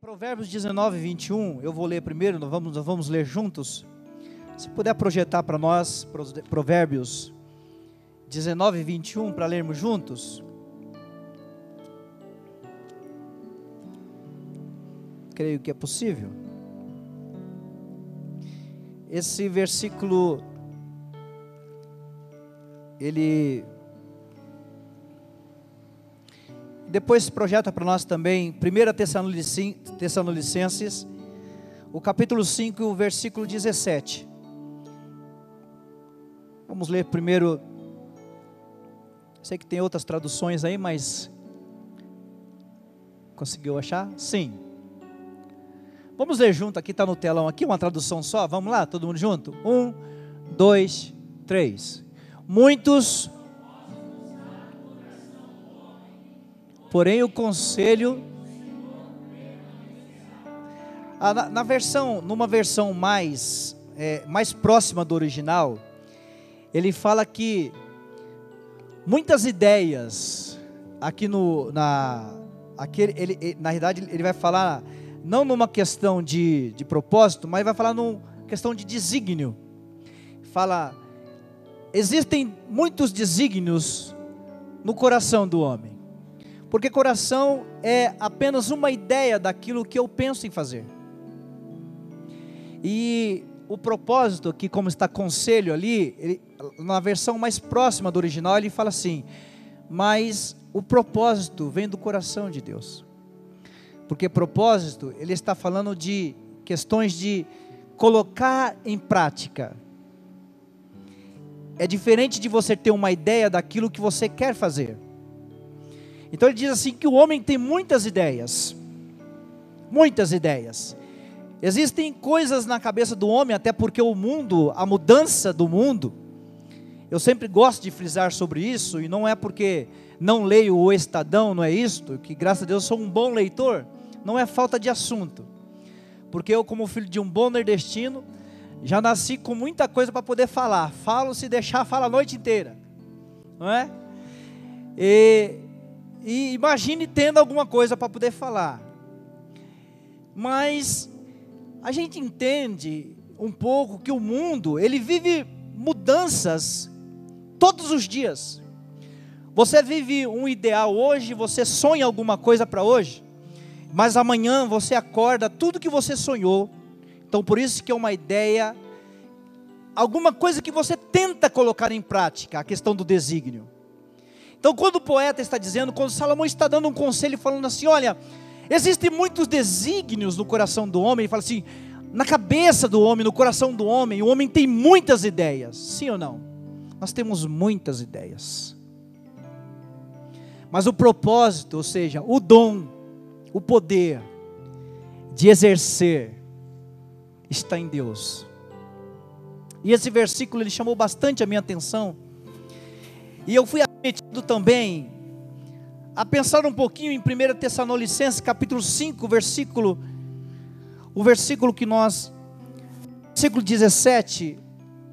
Provérbios 19, 21, eu vou ler primeiro, nós vamos ler juntos. Se puder projetar para nós, Provérbios 19, 21, para lermos juntos. Creio que é possível. Esse versículo, ele... Depois projeta para nós também 1 Tessalonicenses, o capítulo 5, o versículo 17. Vamos ler primeiro. Sei que tem outras traduções aí, mas conseguiu achar? Sim. Vamos ler junto, aqui está no telão, aqui uma tradução só. Vamos lá, todo mundo junto? 1, 2, 3. Muitos... Porém o conselho, numa versão mais próxima do original, ele fala que muitas ideias, na realidade ele vai falar, não numa questão de propósito, mas vai falar numa questão de desígnio. Fala, existem muitos desígnios no coração do homem. Porque coração é apenas uma ideia daquilo que eu penso em fazer. E o propósito, que como está conselho ali, na versão mais próxima do original, ele fala assim, mas o propósito vem do coração de Deus. Porque propósito, ele está falando de questões de colocar em prática. É diferente de você ter uma ideia daquilo que você quer fazer. Então ele diz assim que o homem tem muitas ideias. Muitas ideias. Existem coisas na cabeça do homem, até porque o mundo, a mudança do mundo, eu sempre gosto de frisar sobre isso, e não é porque não leio o Estadão, não é isto, que graças a Deus sou um bom leitor, não é falta de assunto. Porque eu, como filho de um bom nordestino, já nasci com muita coisa para poder falar. Falo, se deixar, falo a noite inteira. Não é? E imagine tendo alguma coisa para poder falar. Mas a gente entende um pouco que o mundo, ele vive mudanças todos os dias. Você vive um ideal hoje, você sonha alguma coisa para hoje, mas amanhã você acorda tudo que você sonhou. Então por isso que é uma ideia, alguma coisa que você tenta colocar em prática, a questão do desígnio. Então quando o poeta está dizendo, quando Salomão está dando um conselho falando assim, olha, existem muitos desígnios no coração do homem, ele fala assim, na cabeça do homem, no coração do homem, o homem tem muitas ideias, sim ou não? Nós temos muitas ideias, mas o propósito, ou seja, o dom, o poder de exercer, está em Deus. E esse versículo ele chamou bastante a minha atenção, e eu fui metido também a pensar um pouquinho em 1 Tessalonicenses capítulo 5, o versículo que nós, versículo 17,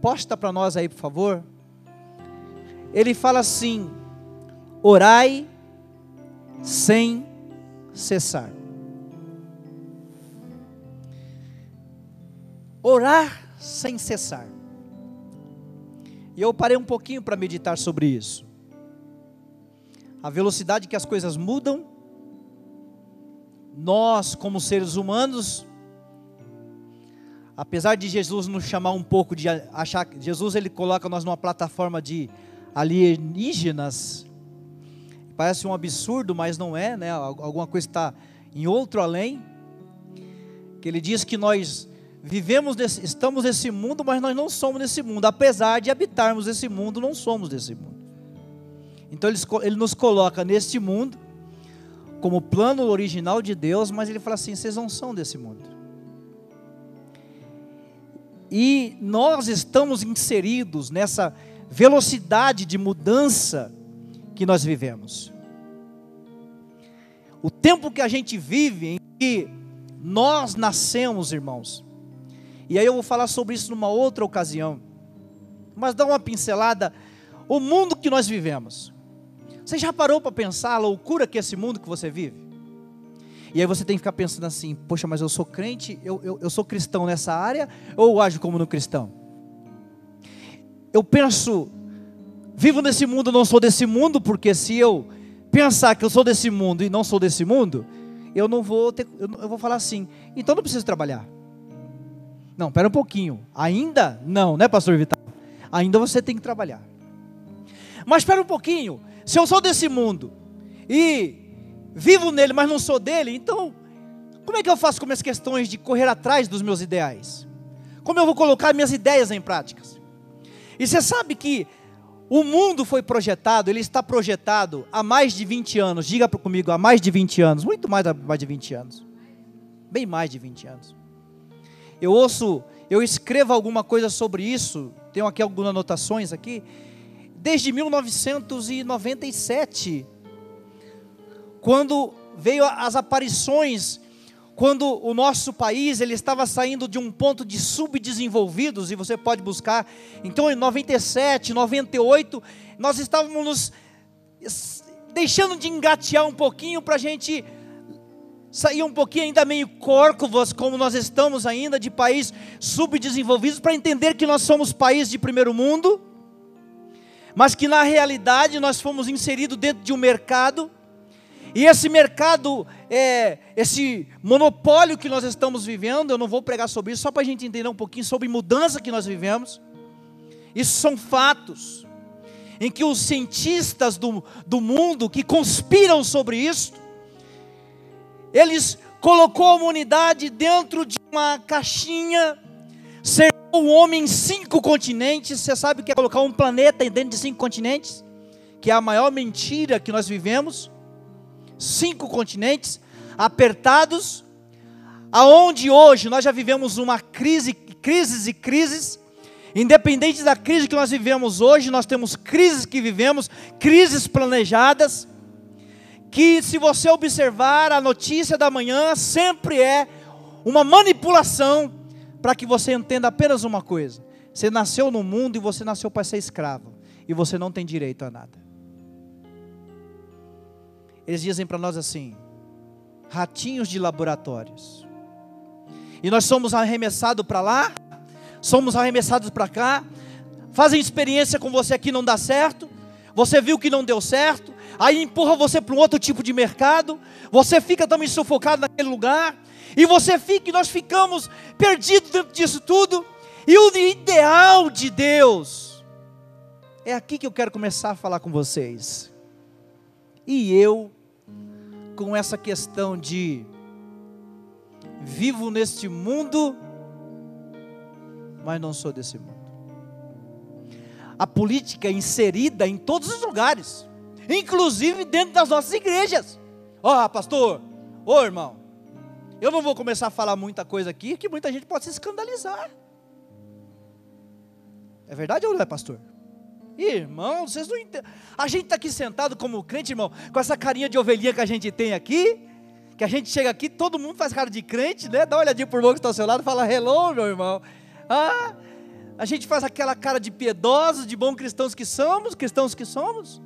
posta para nós aí por favor. Ele fala assim, orai sem cessar. Orar sem cessar. E eu parei um pouquinho para meditar sobre isso. A velocidade que as coisas mudam, nós como seres humanos, apesar de Jesus nos chamar um pouco de achar que Jesus ele coloca nós numa plataforma de alienígenas, parece um absurdo, mas não é, né? Alguma coisa está em outro além, que ele diz que nós estamos nesse mundo, mas nós não somos desse mundo, apesar de habitarmos esse mundo, não somos desse mundo. Então ele nos coloca neste mundo, como plano original de Deus, mas ele fala assim, vocês não são desse mundo. E nós estamos inseridos nessa velocidade de mudança que nós vivemos. O tempo que a gente vive, em que nós nascemos, irmãos, e aí eu vou falar sobre isso numa outra ocasião, mas dá uma pincelada, o mundo que nós vivemos. Você já parou para pensar a loucura que é esse mundo que você vive? E aí você tem que ficar pensando assim: poxa, mas eu sou crente, eu sou cristão nessa área, ou eu ajo como no cristão? Eu penso, vivo nesse mundo, não sou desse mundo, porque se eu pensar que eu sou desse mundo e não sou desse mundo, eu vou falar assim: então não preciso trabalhar. Não, espera um pouquinho, ainda não, né, pastor Vital? Ainda você tem que trabalhar. Mas espera um pouquinho, se eu sou desse mundo e vivo nele, mas não sou dele, então como é que eu faço com minhas questões de correr atrás dos meus ideais? Como eu vou colocar minhas ideias em práticas? E você sabe que o mundo foi projetado, ele está projetado há mais de 20 anos, diga comigo, há mais de 20 anos, muito mais de 20 anos, bem mais de 20 anos. Eu escrevo alguma coisa sobre isso, tenho aqui algumas anotações aqui, desde 1997, quando veio as aparições, quando o nosso país ele estava saindo de um ponto de subdesenvolvidos, e você pode buscar, então em 97, 98, nós estávamos nos deixando de engatear um pouquinho para a gente sair um pouquinho ainda meio córcovas, como nós estamos ainda, de país subdesenvolvidos, para entender que nós somos país de primeiro mundo, mas que na realidade nós fomos inseridos dentro de um mercado, e esse mercado, esse monopólio que nós estamos vivendo, eu não vou pregar sobre isso, só para a gente entender um pouquinho sobre mudança que nós vivemos. Isso são fatos, em que os cientistas do mundo, que conspiram sobre isso, eles colocou a humanidade dentro de uma caixinha, cercou o homem em 5 continentes. Você sabe o que é colocar um planeta dentro de 5 continentes? Que é a maior mentira que nós vivemos. 5 continentes apertados, aonde hoje nós já vivemos uma crises, independente da crise que nós vivemos hoje, nós temos crises que vivemos, crises planejadas, que se você observar a notícia da manhã, sempre é uma manipulação, para que você entenda apenas uma coisa: você nasceu no mundo e você nasceu para ser escravo, e você não tem direito a nada. Eles dizem para nós assim: ratinhos de laboratórios, e nós somos arremessados para lá, somos arremessados para cá, fazem experiência com você aqui, não dá certo, você viu que não deu certo, aí empurra você para um outro tipo de mercado, você fica também sufocado naquele lugar, e nós ficamos perdidos dentro disso tudo, e o ideal de Deus, é aqui que eu quero começar a falar com vocês. E eu, com essa questão de vivo neste mundo, mas não sou desse mundo. A política é inserida em todos os lugares, inclusive dentro das nossas igrejas. Pastor, irmão, eu não vou começar a falar muita coisa aqui, que muita gente pode se escandalizar. É verdade ou não é, pastor? Irmão, vocês não entendem. A gente está aqui sentado como crente, irmão, com essa carinha de ovelhinha que a gente tem aqui, que a gente chega aqui, todo mundo faz cara de crente, né? Dá uma olhadinha por irmão que está ao seu lado e fala: hello, meu irmão. A gente faz aquela cara de piedosos, de bons cristãos que somos.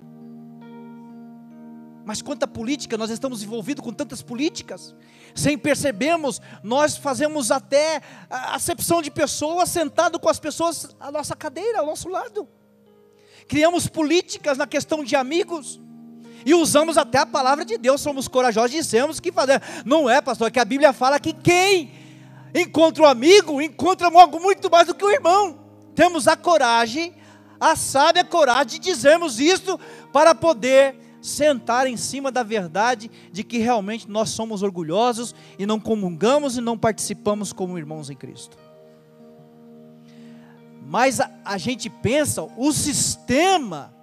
Mas quanta política, nós estamos envolvidos com tantas políticas, sem percebermos, nós fazemos até a acepção de pessoas, sentado com as pessoas à nossa cadeira, ao nosso lado. Criamos políticas na questão de amigos, e usamos até a palavra de Deus, somos corajosos e dissemos que fazer. Não é, pastor, é que a Bíblia fala que quem encontra um amigo, encontra algo muito mais do que um irmão. Temos a coragem, a sábia coragem de dizermos isso, para poder sentar em cima da verdade, de que realmente nós somos orgulhosos, e não comungamos e não participamos como irmãos em Cristo. Mas a gente pensa, o sistema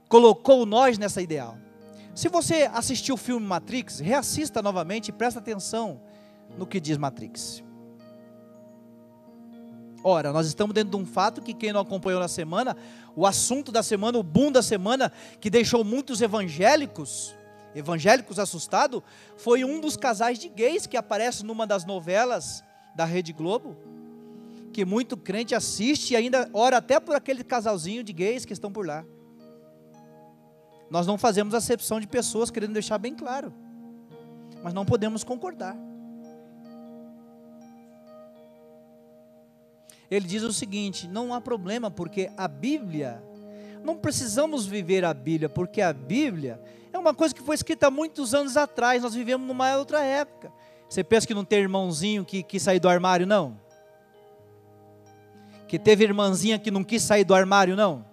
colocou nós nessa ideal. Se você assistiu o filme Matrix, reassista novamente e presta atenção no que diz Matrix. Ora, nós estamos dentro de um fato que quem não acompanhou na semana, o assunto da semana, o boom da semana, que deixou muitos evangélicos assustados, foi um dos casais de gays que aparece numa das novelas da Rede Globo, que muito crente assiste e ainda ora até por aquele casalzinho de gays que estão por lá. Nós não fazemos acepção de pessoas, querendo deixar bem claro. mas não podemos concordar. Ele diz o seguinte: não há problema, porque a Bíblia, não precisamos viver a Bíblia, porque a Bíblia é uma coisa que foi escrita há muitos anos atrás, nós vivemos numa outra época. Você pensa que não tem irmãozinho que quis sair do armário, não? Que teve irmãzinha que não quis sair do armário, não?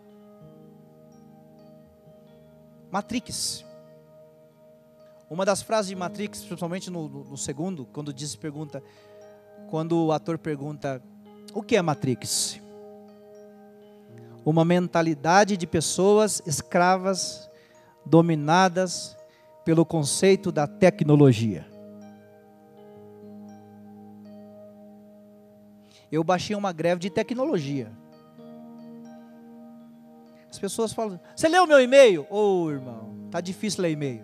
Matrix. Uma das frases de Matrix, principalmente no segundo, quando o ator pergunta: o que é Matrix? Uma mentalidade de pessoas escravas, dominadas pelo conceito da tecnologia. Eu baixei uma greve de tecnologia. As pessoas falam: você leu meu e-mail? Ô, irmão, tá difícil ler e-mail.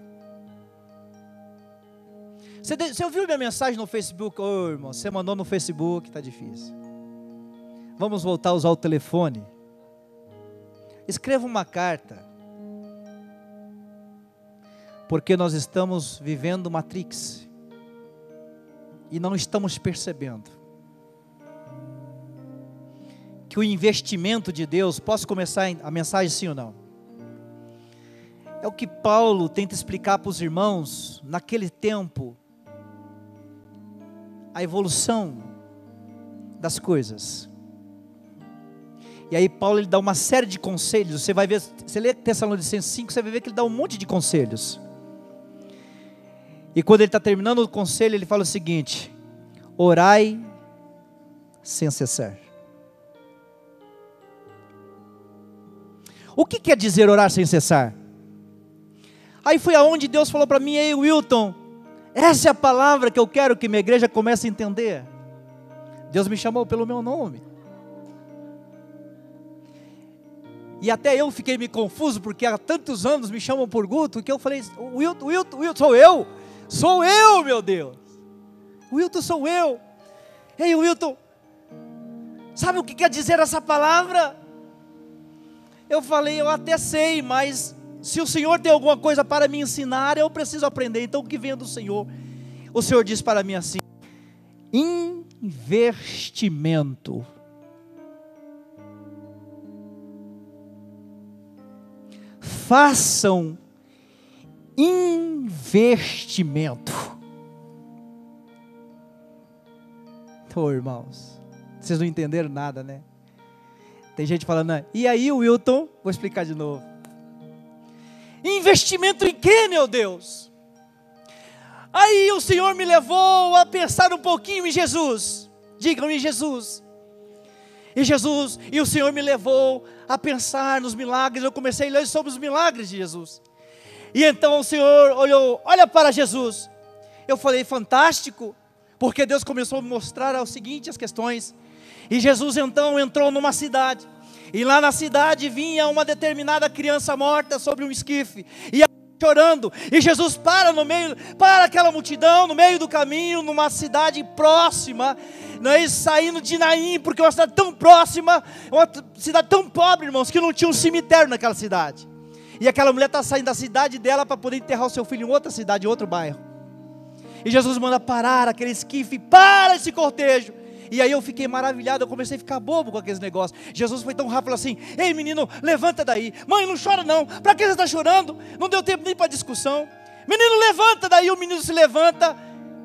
Você ouviu minha mensagem no Facebook? Ô, irmão, você mandou no Facebook, tá difícil. Vamos voltar a usar o telefone. Escreva uma carta. Porque nós estamos vivendo Matrix e não estamos percebendo que o investimento de Deus, posso começar a mensagem sim ou não? É o que Paulo tenta explicar para os irmãos naquele tempo, a evolução das coisas. E aí Paulo, ele dá uma série de conselhos. Você vai ver, você lê Tessalonicenses 5, você vai ver que ele dá um monte de conselhos. E quando ele está terminando o conselho, ele fala o seguinte: orai sem cessar. O que quer dizer orar sem cessar? Aí foi aonde Deus falou para mim: ei, Wilton, essa é a palavra que eu quero que minha igreja comece a entender. Deus me chamou pelo meu nome. E até eu fiquei me confuso, porque há tantos anos me chamam por Guto, que eu falei: Wilton, sou eu? Sou eu, meu Deus. Wilton, sou eu. Ei, Wilton, sabe o que quer dizer essa palavra? Eu falei: eu até sei, mas se o Senhor tem alguma coisa para me ensinar, eu preciso aprender. Então o que vem do Senhor? O Senhor diz para mim assim: investimento. Façam investimento. Então, irmãos, vocês não entenderam nada, né? Tem gente falando: e aí, Wilton? Vou explicar de novo. Investimento em quê, meu Deus? Aí o Senhor me levou a pensar um pouquinho em Jesus. Digam-me, Jesus. E o Senhor me levou a pensar nos milagres. Eu comecei a ler sobre os milagres de Jesus. E então o Senhor olhou: olha para Jesus. Eu falei: fantástico, porque Deus começou a me mostrar o seguinte, as questões. E Jesus então entrou numa cidade, e lá na cidade vinha uma determinada criança morta sobre um esquife, e chorando, e Jesus para aquela multidão, no meio do caminho, numa cidade próxima, saindo de Naim, porque é uma cidade tão próxima, uma cidade tão pobre, irmãos, que não tinha um cemitério naquela cidade, e aquela mulher está saindo da cidade dela, para poder enterrar o seu filho em outra cidade, em outro bairro, e Jesus manda parar aquele esquife, para esse cortejo. E aí eu fiquei maravilhado, eu comecei a ficar bobo com aqueles negócios. Jesus foi tão rápido, falou assim: ei, menino, levanta daí. Mãe, não chora não, para que você está chorando? Não deu tempo nem para discussão. Menino, levanta daí. O menino se levanta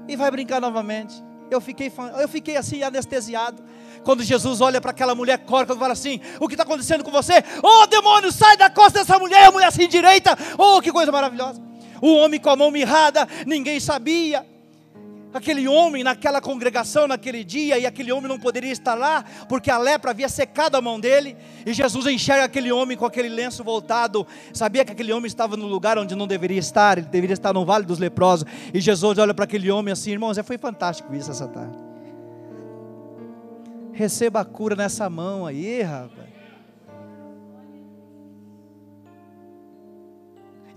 e vai brincar novamente. Eu fiquei assim, anestesiado. Quando Jesus olha para aquela mulher córica e fala assim: o que está acontecendo com você? Oh, demônio, sai da costa dessa mulher. A mulher se endireita. Oh, que coisa maravilhosa. O homem com a mão mirrada, ninguém sabia. Aquele homem naquela congregação naquele dia, e aquele homem não poderia estar lá, porque a lepra havia secado a mão dele, e Jesus enxerga aquele homem com aquele lenço voltado, sabia que aquele homem estava no lugar onde não deveria estar, ele deveria estar no Vale dos Leprosos, e Jesus olha para aquele homem assim, irmãos, foi fantástico isso essa tarde. Receba a cura nessa mão aí, rapaz.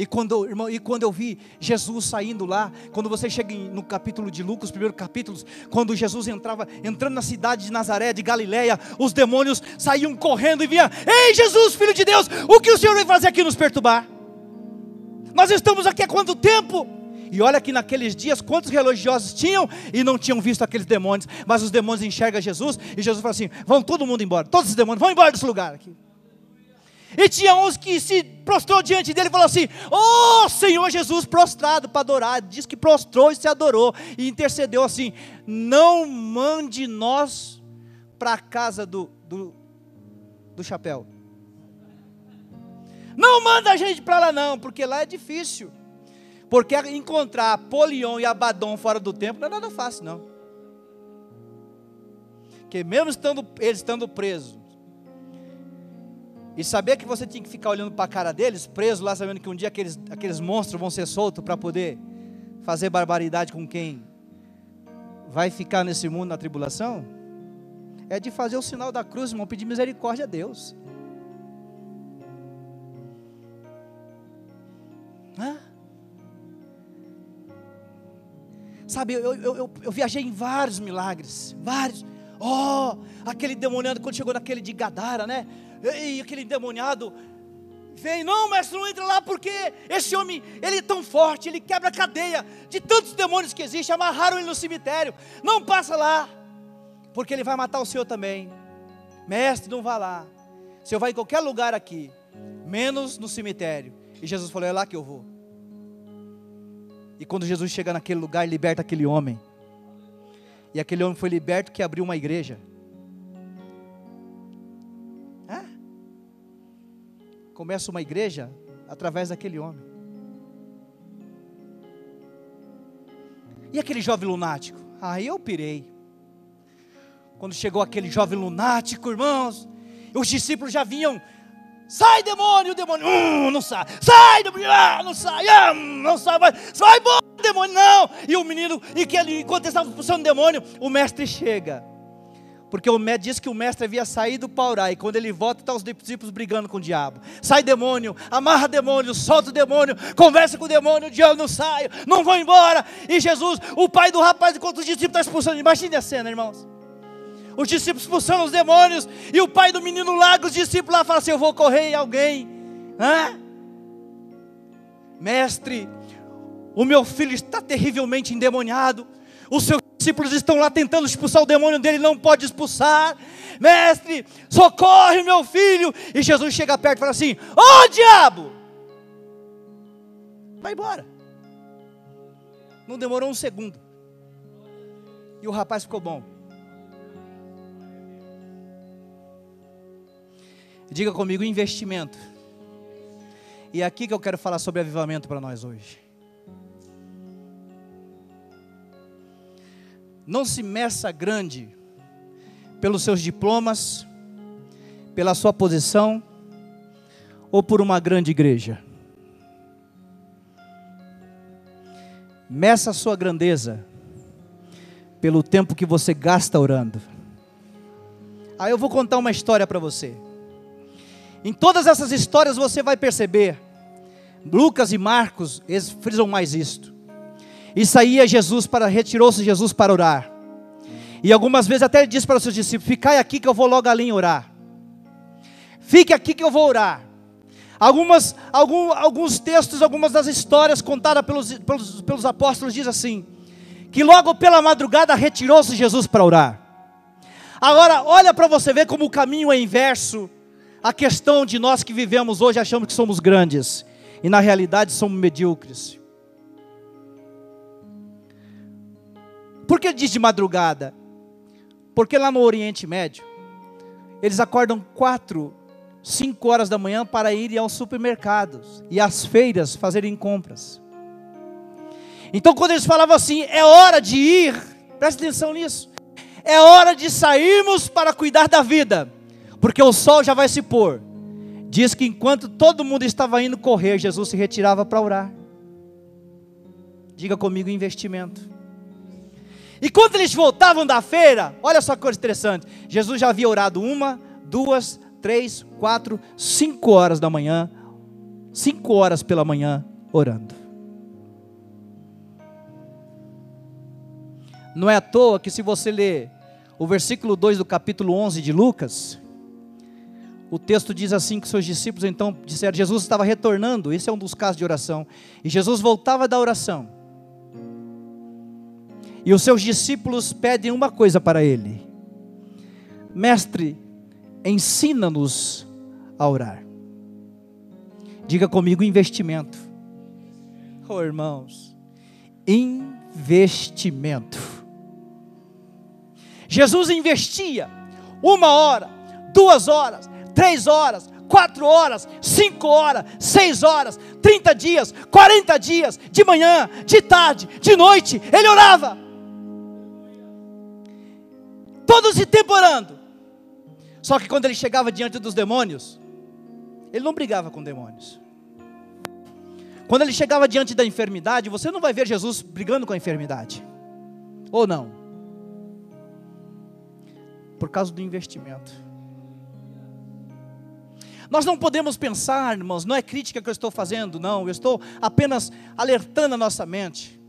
E quando eu vi Jesus saindo lá, quando você chega no capítulo de Lucas, os primeiros capítulos, quando Jesus entrando na cidade de Nazaré, de Galileia, os demônios saíam correndo e vinham: ei, Jesus, Filho de Deus, o que o Senhor vai fazer aqui nos perturbar? Nós estamos aqui há quanto tempo? E olha que naqueles dias, quantos religiosos tinham e não tinham visto aqueles demônios. Mas os demônios enxergam Jesus, e Jesus fala assim: vão todo mundo embora, todos os demônios, vão embora desse lugar aqui. E tinha uns que se prostrou diante dele e falou assim: oh Senhor Jesus, prostrado para adorar. Diz que prostrou e se adorou, e intercedeu assim: não mande nós para a casa do chapéu. Não manda a gente para lá não, porque lá é difícil. Porque encontrar Apolion e Abaddon fora do templo não é nada fácil não. Porque mesmo eles estando presos, e saber que você tinha que ficar olhando para a cara deles, preso lá, sabendo que um dia aqueles monstros vão ser soltos para poder fazer barbaridade com quem vai ficar nesse mundo na tribulação, é de fazer o sinal da cruz, irmão, pedir misericórdia a Deus. Sabe, eu viajei em vários milagres, vários. Oh, aquele demoniado, quando chegou naquele de Gadara, né? E aquele endemoniado vem: não, mestre, não entra lá, porque esse homem, ele é tão forte, ele quebra a cadeia de tantos demônios que existem, amarraram ele no cemitério, não passa lá, porque ele vai matar o senhor também. Mestre, não vá lá, o senhor vai em qualquer lugar aqui, menos no cemitério. E Jesus falou: é lá que eu vou. E quando Jesus chega naquele lugar, ele liberta aquele homem, e aquele homem foi liberto, que abriu uma igreja. Começa uma igreja através daquele homem. E aquele jovem lunático? Aí eu pirei. Quando chegou aquele jovem lunático, irmãos, os discípulos já vinham: sai demônio, o demônio, não sai. Sai demônio, não sai, não sai, vai embora demônio, não. E o menino, enquanto estava expulsando o demônio, o mestre chega. Porque o mestre diz que o mestre havia saído para orar, e quando ele volta, está os discípulos brigando com o diabo. Sai demônio, amarra demônio, solta o demônio, conversa com o demônio, o diabo não sai, não vão embora. E Jesus, o pai do rapaz, enquanto os discípulos estão expulsando, imagine a cena, irmãos. Os discípulos expulsando os demônios, e o pai do menino larga os discípulos lá e fala assim: eu vou correr em alguém. Mestre, o meu filho está terrivelmente endemoniado, os seus discípulos estão lá tentando expulsar o demônio dele, não pode expulsar. Mestre, socorre meu filho. E Jesus chega perto e fala assim: ô diabo, vai embora. Não demorou um segundo, e o rapaz ficou bom. Diga comigo: investimento. E é aqui que eu quero falar sobre avivamento para nós hoje. Não se meça grande pelos seus diplomas, pela sua posição, ou por uma grande igreja. Meça a sua grandeza pelo tempo que você gasta orando. Aí eu vou contar uma história para você. Em todas essas histórias você vai perceber, Lucas e Marcos, eles frisam mais isto. E saía Jesus retirou-se Jesus para orar. E algumas vezes até ele disse para os seus discípulos: ficai aqui que eu vou logo ali orar. Fique aqui que eu vou orar. Alguns textos, algumas das histórias contadas pelos apóstolos diz assim, que logo pela madrugada retirou-se Jesus para orar. Agora olha para você ver como o caminho é inverso. A questão de nós que vivemos hoje achamos que somos grandes, e na realidade somos medíocres. Por que ele diz de madrugada? Porque lá no Oriente Médio, eles acordam 4, 5 horas da manhã para irem aos supermercados e às feiras fazerem compras. Então quando eles falavam assim: é hora de ir, preste atenção nisso, é hora de sairmos para cuidar da vida, porque o sol já vai se pôr. Diz que enquanto todo mundo estava indo correr, Jesus se retirava para orar. Diga comigo: investimento. E quando eles voltavam da feira, olha só que coisa interessante, Jesus já havia orado 1, 2, 3, 4, 5 horas da manhã, 5 horas pela manhã orando. Não é à toa que se você ler o versículo 2 do capítulo 11 de Lucas, o texto diz assim, que seus discípulos então disseram, Jesus estava retornando, esse é um dos casos de oração, e Jesus voltava da oração, E os seus discípulos pedem uma coisa para ele: mestre, ensina-nos a orar. Diga comigo: investimento. Oh, irmãos, investimento. Jesus investia 1 hora, 2 horas, 3 horas, 4 horas, 5 horas, 6 horas, 30 dias, 40 dias, de manhã, de tarde, de noite, ele orava. Todo esse tempo orando. Só que quando ele chegava diante dos demônios, ele não brigava com demônios. Quando ele chegava diante da enfermidade, você não vai ver Jesus brigando com a enfermidade. Ou não? Por causa do investimento. Nós não podemos pensar, irmãos, não é crítica que eu estou fazendo, não. Eu estou apenas alertando a nossa mente.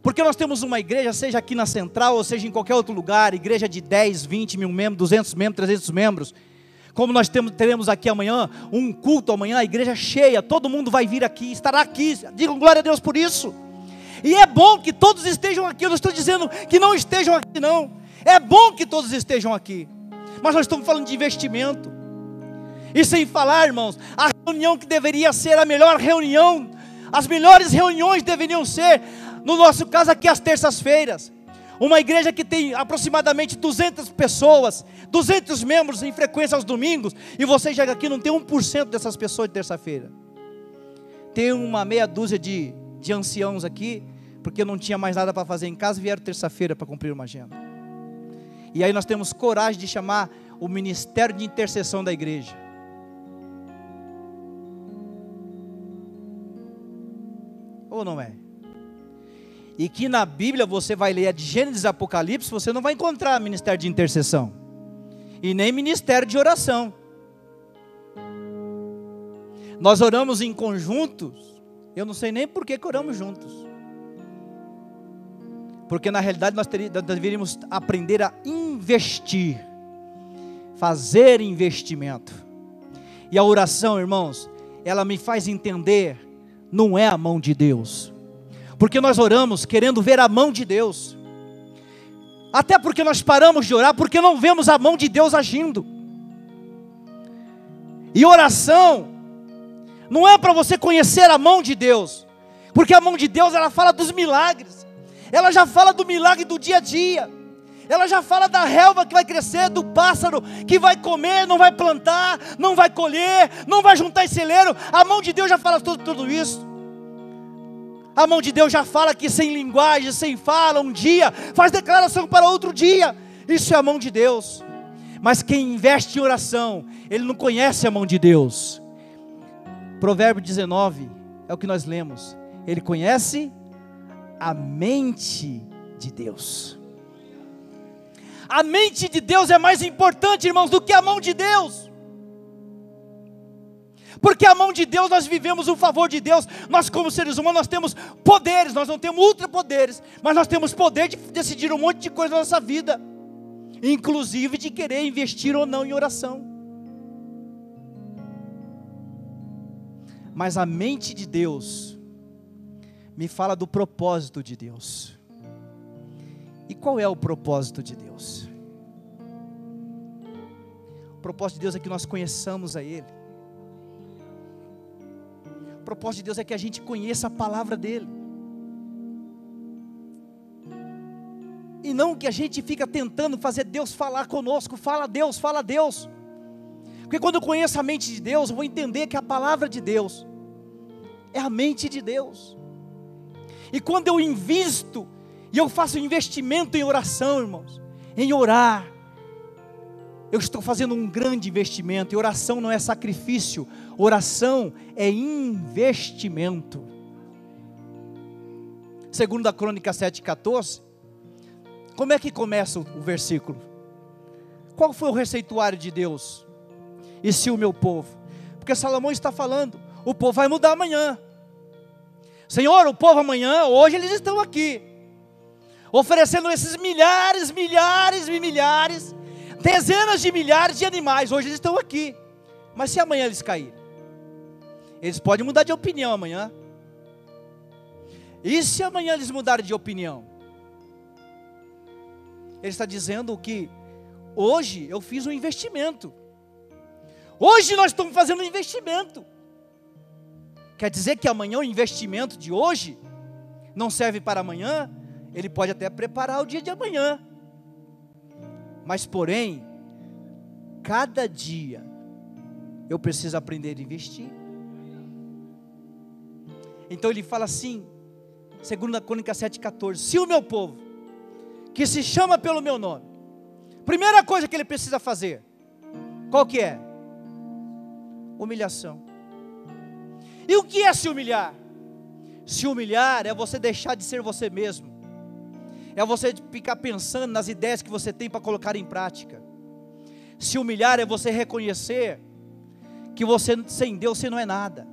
Porque nós temos uma igreja, seja aqui na Central, ou seja em qualquer outro lugar, igreja de 10, 20 mil membros, 200 membros, 300 membros. Como nós teremos aqui amanhã, um culto amanhã, a igreja cheia, todo mundo vai vir aqui, estará aqui, digam glória a Deus por isso. E é bom que todos estejam aqui, eu não estou dizendo que não estejam aqui não, é bom que todos estejam aqui, mas nós estamos falando de investimento. E sem falar, irmãos, a reunião que deveria ser a melhor reunião, as melhores reuniões deveriam ser, no nosso caso aqui às terças-feiras. Uma igreja que tem aproximadamente 200 pessoas, 200 membros em frequência aos domingos, e você chega aqui e não tem 1% dessas pessoas de terça-feira. Tem uma meia dúzia de anciãos aqui, porque não tinha mais nada para fazer em casa, vieram terça-feira para cumprir uma agenda. E aí nós temos coragem de chamar o ministério de intercessão da igreja. Ou não é? E que na Bíblia você vai ler de Gênesis e Apocalipse, você não vai encontrar ministério de intercessão. E nem ministério de oração. Nós oramos em conjuntos, eu não sei nem por que oramos juntos. Porque na realidade nós deveríamos aprender a investir. Fazer investimento. E a oração, irmãos, ela me faz entender, não é a mão de Deus. Porque nós oramos querendo ver a mão de Deus. Até porque nós paramos de orar porque não vemos a mão de Deus agindo. E oração não é para você conhecer a mão de Deus, porque a mão de Deus ela fala dos milagres. Ela já fala do milagre do dia a dia. Ela já fala da relva que vai crescer, do pássaro que vai comer, não vai plantar, não vai colher, não vai juntar em celeiro. A mão de Deus já fala tudo isso. A mão de Deus já fala que sem linguagem, sem fala, um dia faz declaração para outro dia. Isso é a mão de Deus. Mas quem investe em oração, ele não conhece a mão de Deus. Provérbio 19 é o que nós lemos. Ele conhece a mente de Deus. A mente de Deus é mais importante, irmãos, do que a mão de Deus. Porque a mão de Deus, nós vivemos o favor de Deus. Nós como seres humanos, nós temos poderes. Nós não temos ultrapoderes, mas nós temos poder de decidir um monte de coisa na nossa vida. Inclusive de querer investir ou não em oração. Mas a mente de Deus me fala do propósito de Deus. E qual é o propósito de Deus? O propósito de Deus é que nós conheçamos a Ele. O propósito de Deus é que a gente conheça a palavra dEle. E não que a gente fica tentando fazer Deus falar conosco. Fala Deus, fala Deus. Porque quando eu conheço a mente de Deus, eu vou entender que a palavra de Deus é a mente de Deus. E quando eu invisto, e eu faço investimento em oração, irmãos, em orar, eu estou fazendo um grande investimento. E oração não é sacrifício, oração é investimento. Segundo a Crônica 7,14, como é que começa o versículo? Qual foi o receituário de Deus? E se o meu povo? Porque Salomão está falando, o povo vai mudar amanhã. Senhor, o povo amanhã, hoje eles estão aqui, oferecendo esses milhares, dezenas de milhares de animais, hoje eles estão aqui. Mas se amanhã eles caírem? Eles podem mudar de opinião amanhã. E se amanhã eles mudarem de opinião? Ele está dizendo que hoje eu fiz um investimento. Hoje nós estamos fazendo um investimento. Quer dizer que amanhã o investimento de hoje não serve para amanhã? Ele pode até preparar o dia de amanhã. Mas porém, cada dia eu preciso aprender a investir. Então ele fala assim, 2 Crônicas 7,14: se o meu povo, que se chama pelo meu nome, primeira coisa que ele precisa fazer, qual que é? Humilhação. E o que é se humilhar? Se humilhar é você deixar de ser você mesmo, é você ficar pensando nas ideias que você tem para colocar em prática. Se humilhar é você reconhecer que você sem Deus você não é nada.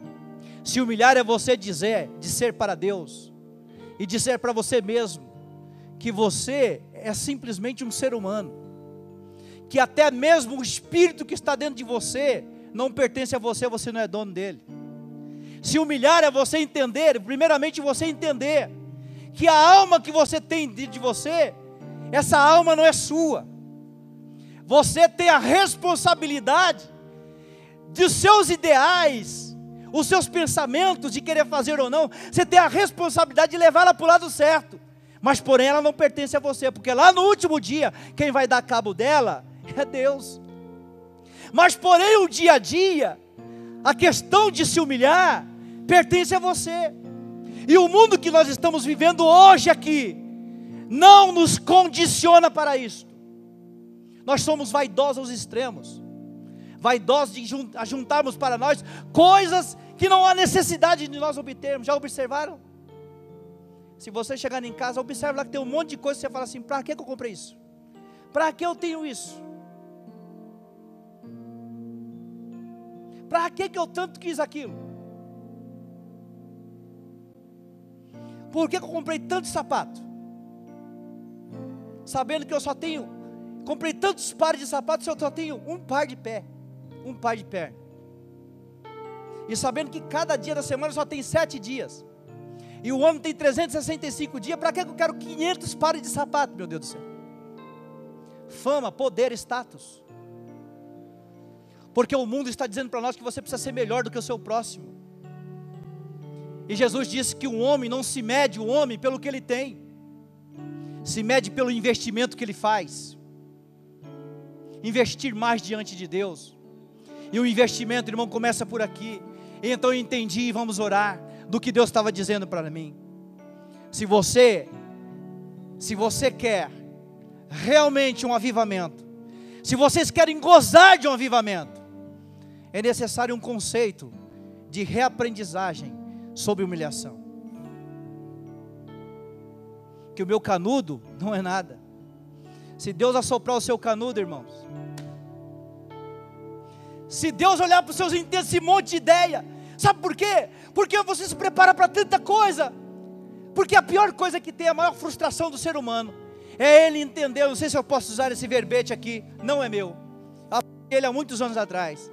Se humilhar é você dizer para Deus e dizer para você mesmo que você é simplesmente um ser humano, que até mesmo o espírito que está dentro de você não pertence a você, você não é dono dele. Se humilhar é você entender, primeiramente você entender que a alma que você tem dentro de você, essa alma não é sua. Você tem a responsabilidade dos seus ideais, os seus pensamentos de querer fazer ou não, você tem a responsabilidade de levá-la para o lado certo. Mas porém ela não pertence a você, porque lá no último dia, quem vai dar cabo dela é Deus. Mas porém o dia a dia, a questão de se humilhar, pertence a você. E o mundo que nós estamos vivendo hoje aqui, não nos condiciona para isso. Nós somos vaidosos aos extremos, vaidosos de juntarmos para nós coisas que não há necessidade de nós obtermos. Já observaram? Se você chegar em casa, observe lá que tem um monte de coisa, você fala assim, para que eu comprei isso? Para que eu tenho isso? Para que eu tanto quis aquilo? Por que eu comprei tanto sapato? Sabendo que eu só tenho, comprei tantos pares de sapatos, eu só tenho um par de pé, um par de perna. E sabendo que cada dia da semana só tem 7 dias. E o ano tem 365 dias, para que eu quero 500 pares de sapato, meu Deus do céu? Fama, poder, status. Porque o mundo está dizendo para nós que você precisa ser melhor do que o seu próximo. E Jesus disse que o homem não se mede, o homem pelo que ele tem, se mede pelo investimento que ele faz. Investir mais diante de Deus. E o investimento, irmão, começa por aqui. E então eu entendi, e vamos orar, do que Deus estava dizendo para mim. Se você quer realmente um avivamento, se vocês querem gozar de um avivamento, é necessário um conceito de reaprendizagem sobre humilhação. Que o meu canudo não é nada. Se Deus assoprar o seu canudo, irmãos, se Deus olhar para os seus intentos, esse monte de ideia, sabe por quê? Porque você se prepara para tanta coisa. Porque a pior coisa que tem, a maior frustração do ser humano, é ele entender, não sei se eu posso usar esse verbete aqui, não é meu, ele há muitos anos atrás,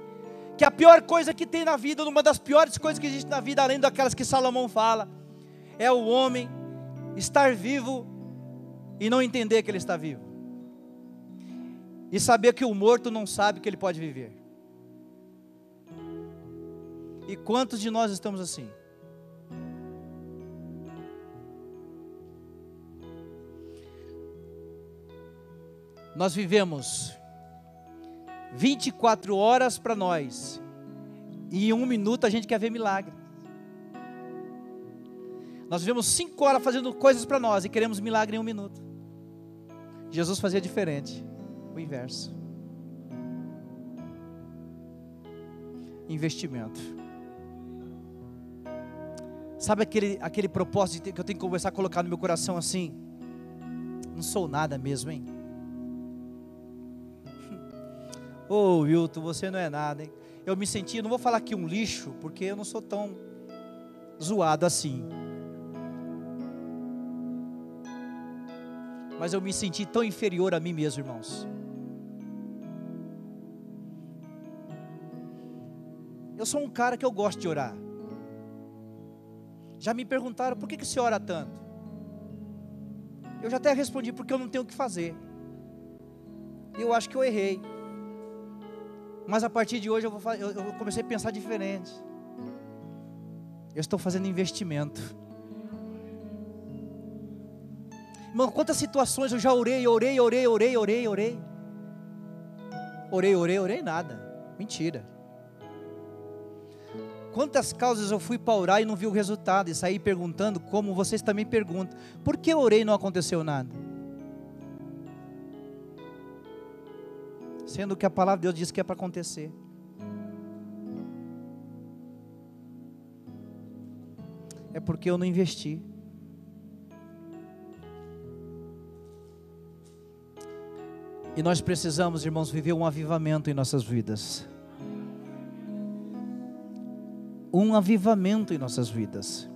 que a pior coisa que tem na vida, uma das piores coisas que existe na vida, além daquelas que Salomão fala, é o homem estar vivo e não entender que ele está vivo, e saber que o morto não sabe que ele pode viver. E quantos de nós estamos assim? Nós vivemos 24 horas para nós, e em 1 minuto a gente quer ver milagre. Nós vivemos 5 horas fazendo coisas para nós e queremos milagre em 1 minuto. Jesus fazia diferente, o inverso. Investimento. Sabe aquele propósito que eu tenho que começar a colocar no meu coração assim? Não sou nada mesmo, hein? Ô Wilton, você não é nada, hein? Eu me senti, não vou falar aqui um lixo, porque eu não sou tão zoado assim. Mas eu me senti tão inferior a mim mesmo, irmãos. Eu sou um cara que eu gosto de orar. Já me perguntaram, por que você ora tanto? Eu já até respondi, porque eu não tenho o que fazer. E eu acho que eu errei. Mas a partir de hoje eu comecei a pensar diferente. Eu estou fazendo investimento. Irmão, quantas situações eu já orei, nada. Mentira. Quantas causas eu fui para orar e não vi o resultado, e saí perguntando, como vocês também perguntam, por que eu orei e não aconteceu nada? Sendo que a palavra de Deus diz que é para acontecer. É porque eu não investi. E nós precisamos, irmãos, viver um avivamento em nossas vidas. Um avivamento em nossas vidas.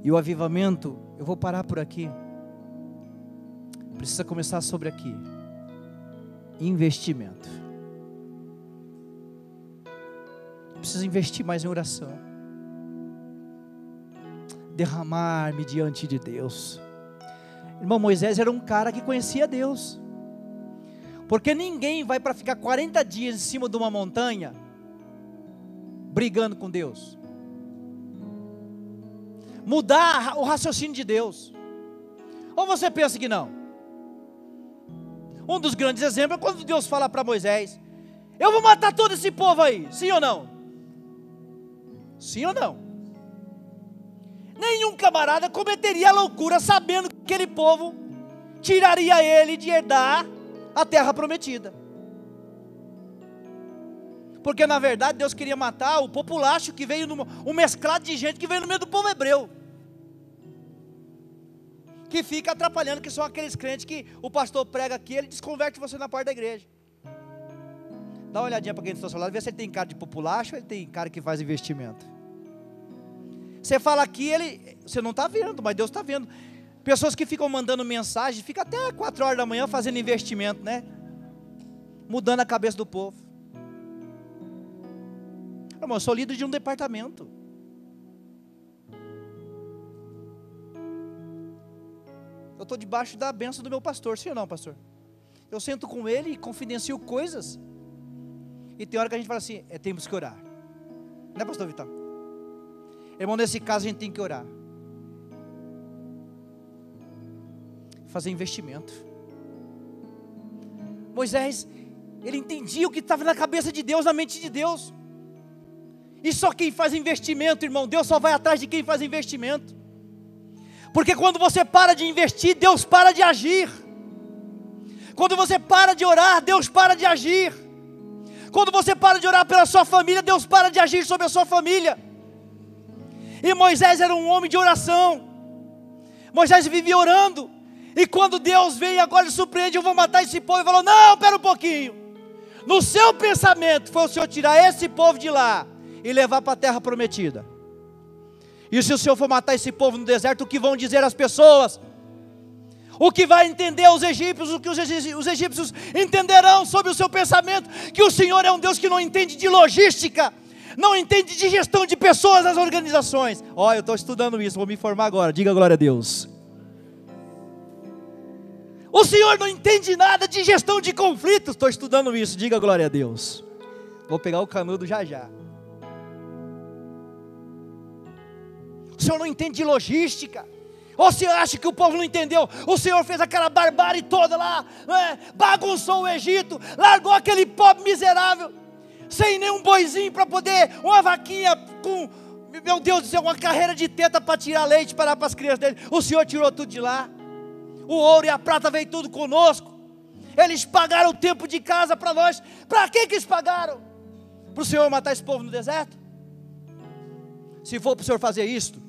E o avivamento, eu vou parar por aqui. Precisa começar sobre aqui. Investimento. Preciso investir mais em oração. Derramar-me diante de Deus. Irmão, Moisés era um cara que conhecia Deus. Porque ninguém vai para ficar 40 dias em cima de uma montanha brigando com Deus. Mudar o raciocínio de Deus. Ou você pensa que não? Um dos grandes exemplos é quando Deus fala para Moisés: eu vou matar todo esse povo aí, sim ou não? Sim ou não? Nenhum camarada cometeria a loucura sabendo que aquele povo tiraria ele de herdar a terra prometida. Porque na verdade Deus queria matar o populacho que veio, um mesclado de gente que veio no meio do povo hebreu, que fica atrapalhando, que são aqueles crentes que o pastor prega aqui, ele desconverte você na porta da igreja. Dá uma olhadinha para quem está ao seu lado, vê se ele tem cara de populacho ou ele tem cara que faz investimento. Você fala aqui, você não está vendo, mas Deus está vendo. Pessoas que ficam mandando mensagem, ficam até 4 horas da manhã fazendo investimento, né? Mudando a cabeça do povo. Irmão, eu sou líder de um departamento. Eu estou debaixo da bênção do meu pastor, sim ou não, pastor? Eu sento com ele e confidencio coisas. E tem hora que a gente fala assim, temos que orar. Não é, pastor Vital? Irmão, nesse caso a gente tem que orar. Fazer investimento. Moisés, ele entendia o que estava na cabeça de Deus, na mente de Deus. E só quem faz investimento, irmão, Deus só vai atrás de quem faz investimento. Porque quando você para de investir, Deus para de agir. Quando você para de orar, Deus para de agir. Quando você para de orar pela sua família, Deus para de agir sobre a sua família. E Moisés era um homem de oração. Moisés vivia orando. E quando Deus veio agora e surpreende, eu vou matar esse povo, ele falou, não, espera um pouquinho. No seu pensamento foi o Senhor tirar esse povo de lá e levar para a terra prometida. E se o Senhor for matar esse povo no deserto, o que vão dizer as pessoas? O que vai entender os egípcios? O que os egípcios entenderão sobre o seu pensamento? Que o Senhor é um Deus que não entende de logística, não entende de gestão de pessoas nas organizações. Eu estou estudando isso, vou me informar agora, diga glória a Deus. O Senhor não entende nada de gestão de conflitos, estou estudando isso, diga glória a Deus. Vou pegar o canudo já já. O Senhor não entende de logística. Ou você acha que o povo não entendeu? O Senhor fez aquela barbárie toda lá, bagunçou o Egito, largou aquele pobre miserável, sem nenhum boizinho para poder, uma vaquinha com, meu Deus do céu, uma carreira de teta para tirar leite para dar para as crianças dele. O Senhor tirou tudo de lá. O ouro e a prata veio tudo conosco. Eles pagaram o tempo de casa para nós. Para que eles pagaram? Para o Senhor matar esse povo no deserto? Se for para o Senhor fazer isto,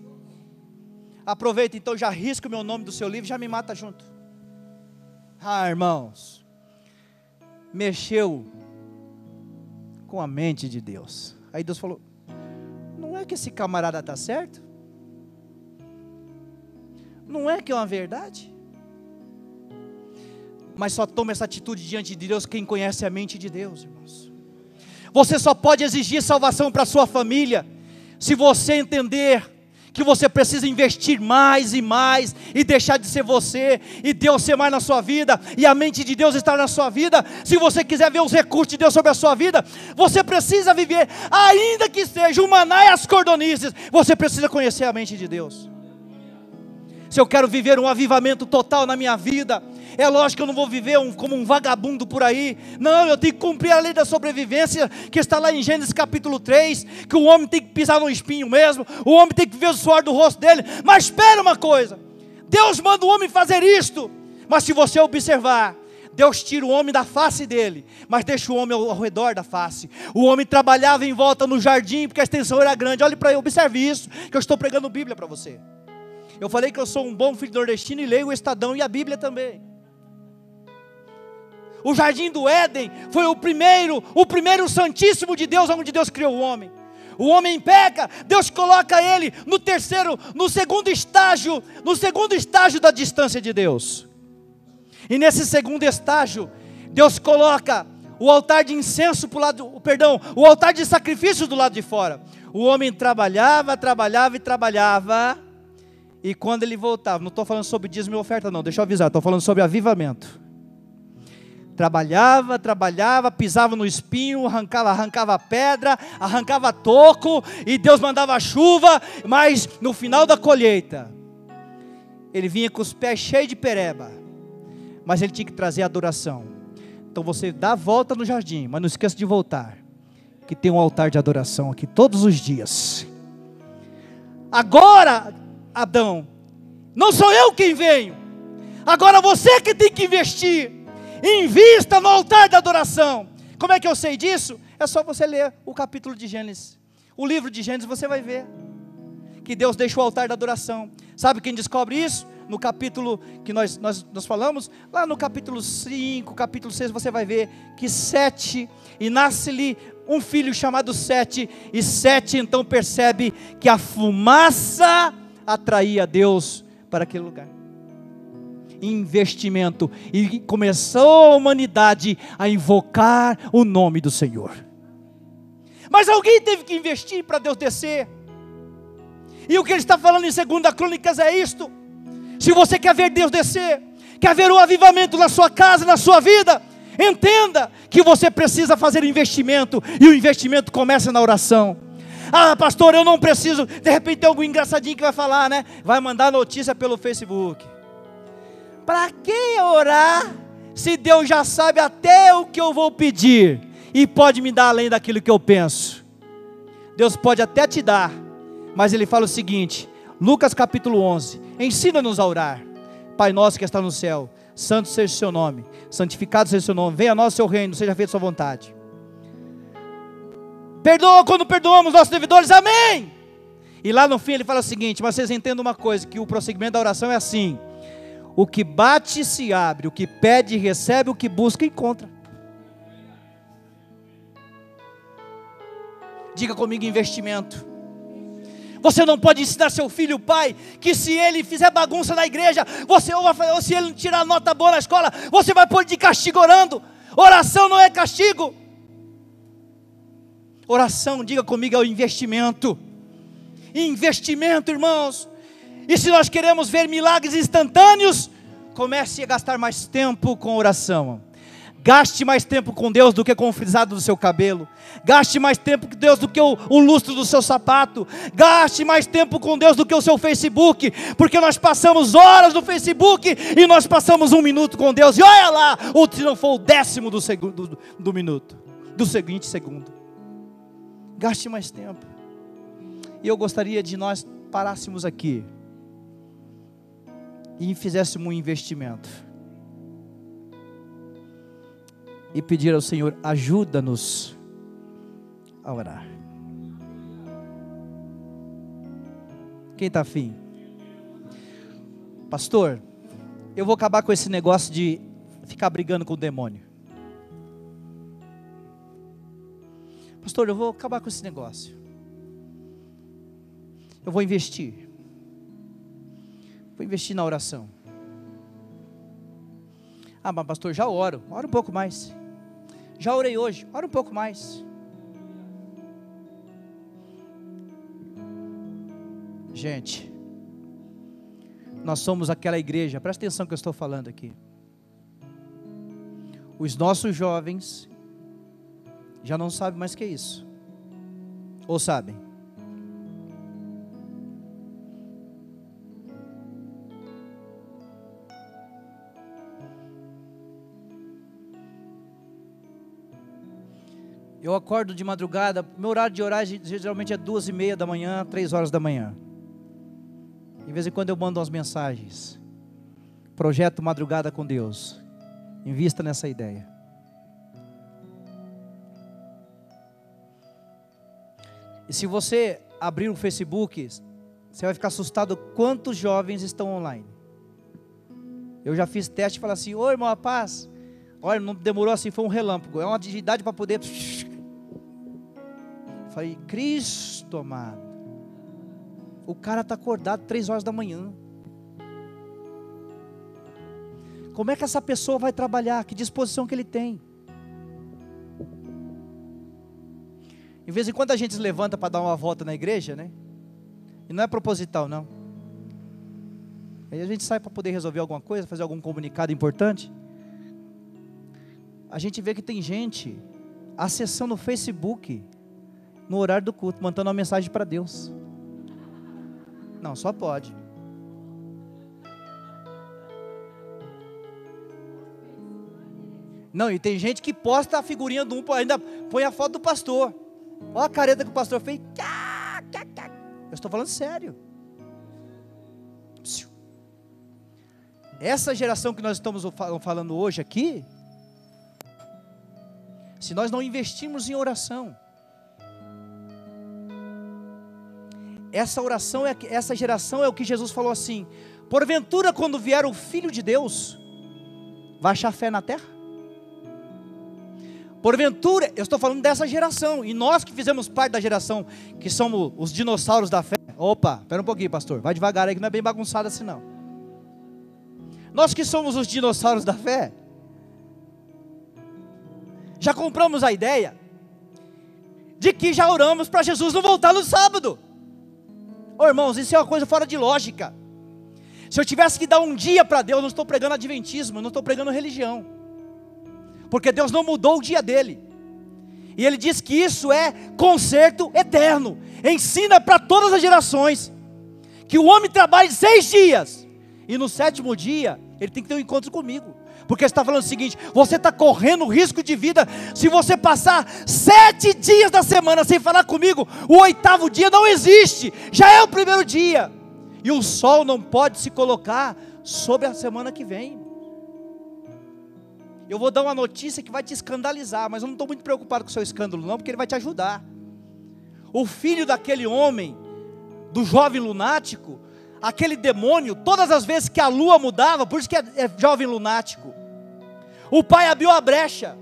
aproveita então, já risca o meu nome do seu livro e já me mata junto. Irmãos, mexeu com a mente de Deus. Aí Deus falou, não é que esse camarada está certo? Não é que é uma verdade? Mas só toma essa atitude diante de Deus quem conhece a mente de Deus, irmãos. Você só pode exigir salvação para a sua família se você entender que você precisa investir mais e mais, e deixar de ser você, e Deus ser mais na sua vida, e a mente de Deus estar na sua vida. Se você quiser ver os recursos de Deus sobre a sua vida, você precisa viver, ainda que seja o maná e as cordonices, você precisa conhecer a mente de Deus. Se eu quero viver um avivamento total na minha vida, é lógico que eu não vou viver como um vagabundo por aí. Não, eu tenho que cumprir a lei da sobrevivência, que está lá em Gênesis capítulo 3, que o homem tem que pisar no espinho mesmo, o homem tem que ver o suor do rosto dele. Mas espera uma coisa, Deus manda o homem fazer isto, mas se você observar, Deus tira o homem da face dele, mas deixa o homem ao redor da face. O homem trabalhava em volta no jardim, porque a extensão era grande. Olhe para aí, observe isso, que eu estou pregando Bíblia para você. Eu falei que eu sou um bom filho nordestino e leio o Estadão e a Bíblia também. O jardim do Éden foi o primeiro santíssimo de Deus, onde Deus criou o homem. O homem peca, Deus coloca ele no segundo estágio da distância de Deus. E nesse segundo estágio, Deus coloca o altar de incenso o altar de sacrifício do lado de fora. O homem trabalhava, e quando ele voltava, não estou falando sobre dízimo e oferta não, deixa eu avisar, estou falando sobre avivamento. Trabalhava, pisava no espinho, arrancava pedra, arrancava toco, e Deus mandava chuva, mas no final da colheita, ele vinha com os pés cheios de pereba, mas ele tinha que trazer adoração. Então você dá a volta no jardim, mas não esqueça de voltar, que tem um altar de adoração aqui todos os dias. Agora, Adão, não sou eu quem venho, agora você que tem que investir. Invista no altar da adoração. Como é que eu sei disso? É só você ler o capítulo de Gênesis. O livro de Gênesis você vai ver que Deus deixa o altar da adoração. Sabe quem descobre isso? No capítulo que nós falamos, lá no capítulo 5, capítulo 6, você vai ver que Sete, e nasce-lhe um filho chamado Sete, e Sete então percebe que a fumaça atraía Deus para aquele lugar. Investimento, e começou a humanidade a invocar o nome do Senhor. Mas alguém teve que investir para Deus descer, e o que ele está falando em 2 Crônicas é isto. Se você quer ver Deus descer, quer ver o avivamento na sua casa, na sua vida, entenda que você precisa fazer investimento, e o investimento começa na oração. Ah, pastor, eu não preciso. De repente tem algum engraçadinho que vai falar, né? Vai mandar notícia pelo Facebook. Para que orar, se Deus já sabe até o que eu vou pedir, e pode me dar além daquilo que eu penso? Deus pode até te dar, mas Ele fala o seguinte, Lucas capítulo 11, ensina-nos a orar. Pai nosso que está no céu, santo seja o seu nome, santificado seja o seu nome, venha a nós o seu reino, seja feita a sua vontade. Perdoa quando perdoamos nossos devedores, amém. E lá no fim ele fala o seguinte, mas vocês entendam uma coisa, que o prosseguimento da oração é assim: o que bate se abre, o que pede recebe, o que busca encontra. Diga comigo, investimento. Você não pode ensinar seu filho, pai, que se ele fizer bagunça na igreja, ou se ele não tirar nota boa na escola, você vai pôr de castigo orando. Oração não é castigo. Oração, diga comigo, é o investimento. Investimento, irmãos. E se nós queremos ver milagres instantâneos, comece a gastar mais tempo com oração. Gaste mais tempo com Deus do que com o frisado do seu cabelo. Gaste mais tempo com Deus do que o lustro do seu sapato. Gaste mais tempo com Deus do que o seu Facebook. Porque nós passamos horas no Facebook e nós passamos 1 minuto com Deus. E olha lá, ou se não for o 10º do minuto, do seguinte segundo. Gaste mais tempo. E eu gostaria de nós parássemos aqui e fizéssemos um investimento e pedir ao Senhor, ajuda-nos a orar. Quem está afim? Pastor, eu vou acabar com esse negócio de ficar brigando com o demônio. Pastor, eu vou acabar com esse negócio. Eu vou investir. Vou investir na oração. Ah, mas pastor, já oro. Ora um pouco mais. Já orei hoje. Ora um pouco mais. gente, nós somos aquela igreja, presta atenção no que eu estou falando aqui. Os nossos jovens já não sabem mais o que é isso. Ou sabem? Eu acordo de madrugada, meu horário de orar geralmente é 2:30 da manhã, 3 horas da manhã. De vez em quando eu mando umas mensagens. Projeto Madrugada com Deus. Invista nessa ideia. E se você abrir o Facebook, você vai ficar assustado quantos jovens estão online. Eu já fiz teste e falei assim: oi, irmão, a paz. Olha, não demorou assim, foi um relâmpago. É uma digitalidade para poder... Falei, Cristo amado. O cara está acordado 3 horas da manhã. Como é que essa pessoa vai trabalhar? Que disposição que ele tem? De vez em quando a gente se levanta para dar uma volta na igreja, né? E não é proposital, não. Aí a gente sai para poder resolver alguma coisa, fazer algum comunicado importante. A gente vê que tem gente acessando o Facebook no horário do culto, mandando uma mensagem para Deus. Não, só pode. Não, e tem gente que posta a figurinha do ainda põe a foto do pastor. Olha a careta que o pastor fez. Eu estou falando sério. Essa geração que nós estamos falando hoje aqui, se nós não investirmos em oração, essa geração é o que Jesus falou assim: porventura quando vier o Filho de Deus, vai achar fé na terra? Porventura, eu estou falando dessa geração, e nós que fizemos parte da geração, que somos os dinossauros da fé. Opa, espera um pouquinho, pastor, vai devagar aí que não é bem bagunçado assim não. Nós que somos os dinossauros da fé, já compramos a ideia de que já oramos para Jesus não voltar no sábado. Ô irmãos, isso é uma coisa fora de lógica. Se eu tivesse que dar um dia para Deus, eu não estou pregando adventismo, eu não estou pregando religião, porque Deus não mudou o dia dele, e Ele diz que isso é conserto eterno. Ensina para todas as gerações que o homem trabalhe 6 dias, e no 7º dia ele tem que ter um encontro comigo, porque está falando o seguinte: você está correndo risco de vida se você passar 7 dias da semana sem falar comigo. O 8º dia não existe, já é o 1º dia, e o sol não pode se colocar sobre a semana que vem. Eu vou dar uma notícia que vai te escandalizar, mas eu não estou muito preocupado com o seu escândalo não, porque ele vai te ajudar. O filho daquele homem, do jovem lunático, aquele demônio, todas as vezes que a lua mudava, por isso que é jovem lunático, o pai abriu a brecha,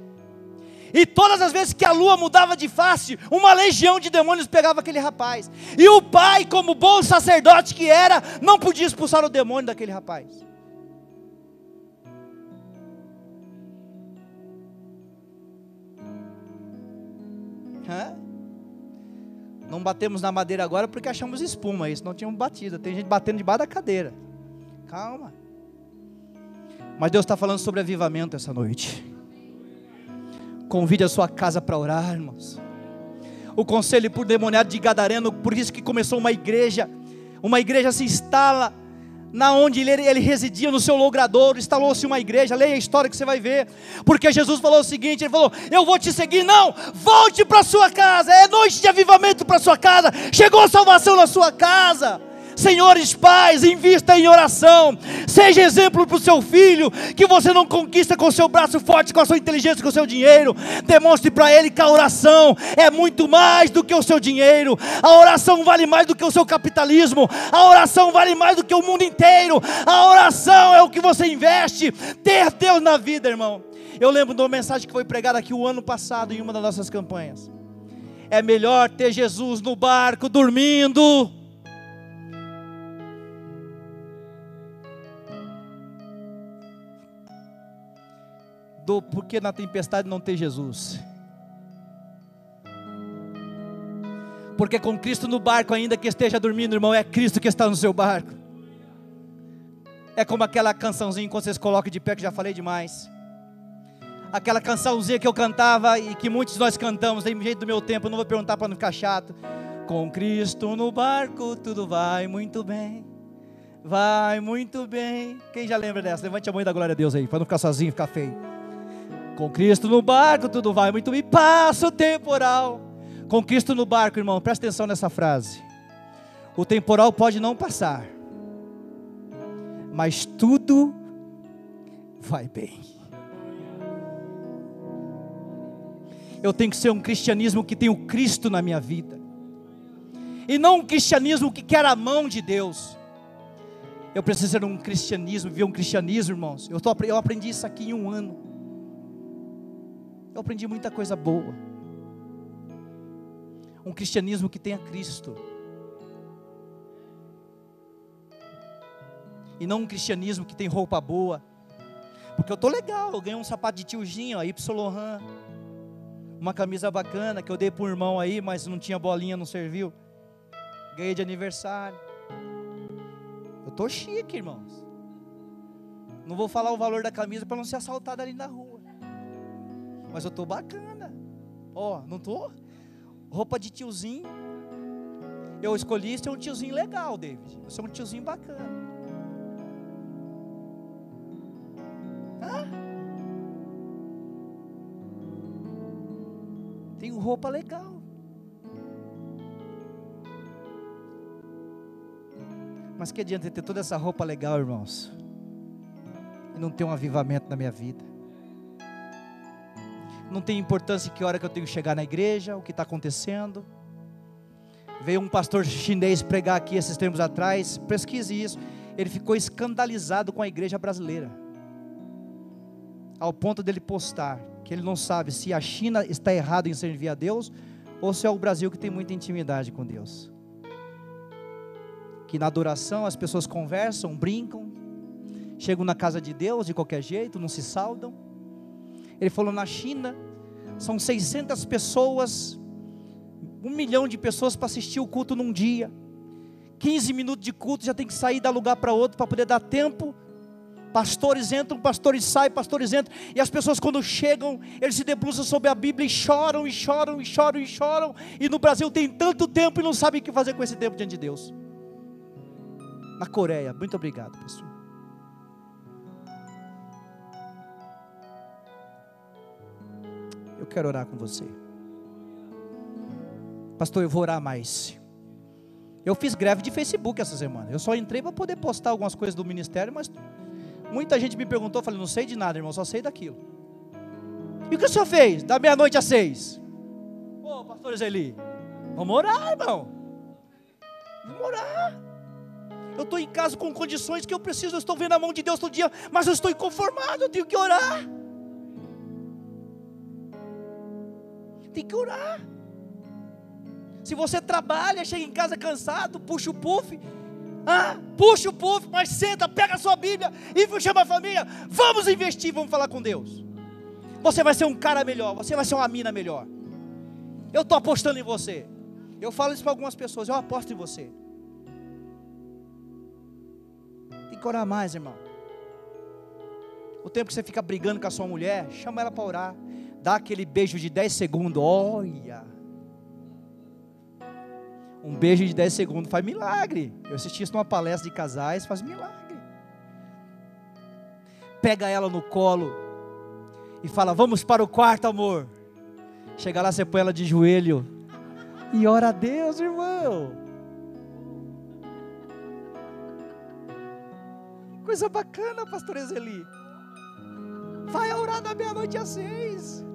e todas as vezes que a lua mudava de face, uma legião de demônios pegava aquele rapaz, e o pai, como bom sacerdote que era, não podia expulsar o demônio daquele rapaz. Não batemos na madeira agora porque achamos espuma, isso não tínhamos batido. Tem gente batendo debaixo da cadeira. Calma. Mas Deus está falando sobre avivamento essa noite. Convide a sua casa para orar, irmãos. O conselho por demoniado de Gadareno, por isso que começou uma igreja se instala na onde ele residia, no seu logradouro, instalou-se uma igreja. Leia a história que você vai ver, porque Jesus falou o seguinte, ele falou: eu vou te seguir, não, volte para sua casa, é noite de avivamento para sua casa, chegou a salvação na sua casa. Senhores pais, invista em oração, seja exemplo para o seu filho, que você não conquista com o seu braço forte, com a sua inteligência, com o seu dinheiro. Demonstre para ele que a oração é muito mais do que o seu dinheiro, a oração vale mais do que o seu capitalismo, a oração vale mais do que o mundo inteiro, a oração é o que você investe. Ter Deus na vida, irmão. Eu lembro de uma mensagem que foi pregada aqui o ano passado, em uma das nossas campanhas: é melhor ter Jesus no barco dormindo porque na tempestade não ter Jesus. Porque com Cristo no barco, ainda que esteja dormindo, irmão, é Cristo que está no seu barco. É como aquela cançãozinha, quando vocês colocam de pé, que já falei demais. Aquela cançãozinha que eu cantava e que muitos de nós cantamos, tem jeito do meu tempo, eu não vou perguntar para não ficar chato. Com Cristo no barco, tudo vai muito bem. Vai muito bem. Quem já lembra dessa? Levante a mão e dá glória a Deus aí, para não ficar sozinho e ficar feio. Com Cristo no barco, tudo vai muito bem. Passa o temporal. Com Cristo no barco, irmão, presta atenção nessa frase. O temporal pode não passar, mas tudo vai bem. Eu tenho que ser um cristianismo que tem o Cristo na minha vida, e não um cristianismo que quer a mão de Deus. Eu preciso ser um cristianismo, viver um cristianismo, irmãos. Eu aprendi isso aqui em um ano. Eu aprendi muita coisa boa. Um cristianismo que tenha Cristo, e não um cristianismo que tem roupa boa. Porque eu estou legal, eu ganhei um sapato de tiozinho, a Y Lohan, uma camisa bacana, que eu dei para um irmão aí, mas não tinha bolinha, não serviu. Ganhei de aniversário. Eu estou chique, irmãos. Não vou falar o valor da camisa para não ser assaltado ali na rua, mas eu estou bacana. Ó, não estou? Roupa de tiozinho. Eu escolhi ser um tiozinho legal, David. Eu sou um tiozinho bacana. Tenho roupa legal. Mas que adianta ter toda essa roupa legal, irmãos, e não ter um avivamento na minha vida? Não tem importância que hora que eu tenho que chegar na igreja, o que está acontecendo. Veio um pastor chinês pregar aqui esses tempos atrás, pesquise isso. Ele ficou escandalizado com a igreja brasileira, ao ponto dele postar que ele não sabe se a China está errada em servir a Deus, ou se é o Brasil que tem muita intimidade com Deus. Que na adoração as pessoas conversam, brincam, chegam na casa de Deus de qualquer jeito, não se saudam. Ele falou, na China são 600 pessoas, 1 milhão de pessoas para assistir o culto num dia. 15 minutos de culto, já tem que sair, dar lugar para outro, para poder dar tempo. Pastores entram, pastores saem, pastores entram. E as pessoas quando chegam, eles se debruçam sobre a Bíblia e choram, e choram, e choram, e choram. E no Brasil tem tanto tempo e não sabem o que fazer com esse tempo diante de Deus. Na Coreia, muito obrigado, pastor. Eu quero orar com você. Pastor, eu vou orar mais. Eu fiz greve de Facebook essa semana. Eu só entrei para poder postar algumas coisas do ministério, mas muita gente me perguntou, eu falei, não sei de nada, irmão, só sei daquilo. E o que o senhor fez da meia-noite às 6? Ô, pastor Zeli, vamos orar, irmão. Vamos orar. Eu estou em casa com condições que eu preciso, eu estou vendo a mão de Deus todo dia, mas eu estou inconformado, eu tenho que orar. Tem que orar. Se você trabalha, chega em casa cansado, puxa o puff, mas senta, pega a sua Bíblia e chama a família, vamos investir, vamos falar com Deus. Você vai ser um cara melhor, você vai ser uma mina melhor. Eu estou apostando em você. Eu falo isso para algumas pessoas, eu aposto em você. Tem que orar mais, irmão. O tempo que você fica brigando com a sua mulher, chama ela para orar. Dá aquele beijo de 10 segundos, olha. Um beijo de 10 segundos faz milagre. Eu assisti isso numa palestra de casais, faz milagre. Pega ela no colo e fala, vamos para o quarto, amor. Chega lá, você põe ela de joelho e ora a Deus, irmão. Coisa bacana, pastor Zeli. Vai orar da meia-noite às 6.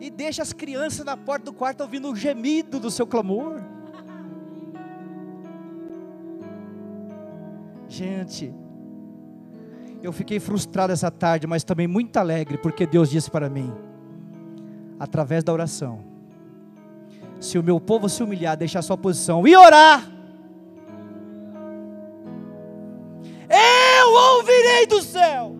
E deixa as crianças na porta do quarto ouvindo o gemido do seu clamor. Gente, eu fiquei frustrado essa tarde, mas também muito alegre, porque Deus disse para mim, através da oração, se o meu povo se humilhar, deixar sua posição e orar, eu ouvirei do céu,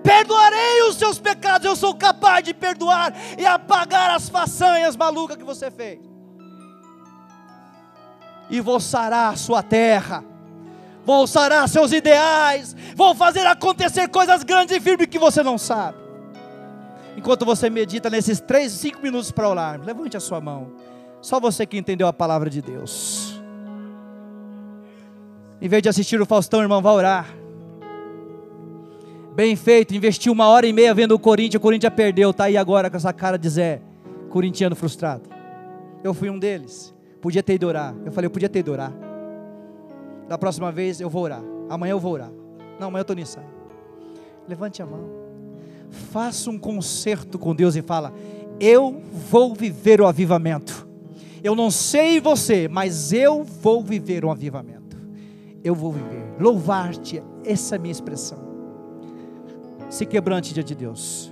perdoarei os seus pecados. Eu sou capaz de perdoar e apagar as façanhas malucas que você fez. E vou sarar a sua terra, vou sarar seus ideais, vou fazer acontecer coisas grandes e firmes que você não sabe. Enquanto você medita nesses 5 minutos para orar, levante a sua mão. Só você que entendeu a palavra de Deus. Em vez de assistir o Faustão, irmão, vá orar. Bem feito, investiu 1h30 vendo o Corinthians perdeu, está aí agora com essa cara de Zé, corintiano frustrado. Eu fui um deles, podia ter ido orar. Eu falei, eu podia ter ido orar. Da próxima vez eu vou orar, amanhã eu vou orar. Não, amanhã eu estou nisso. Levante a mão, faça um concerto com Deus e fala, eu vou viver o avivamento. Eu não sei você, mas eu vou viver um avivamento. Eu vou viver, louvar-te, essa é a minha expressão. Se quebrante diante de Deus.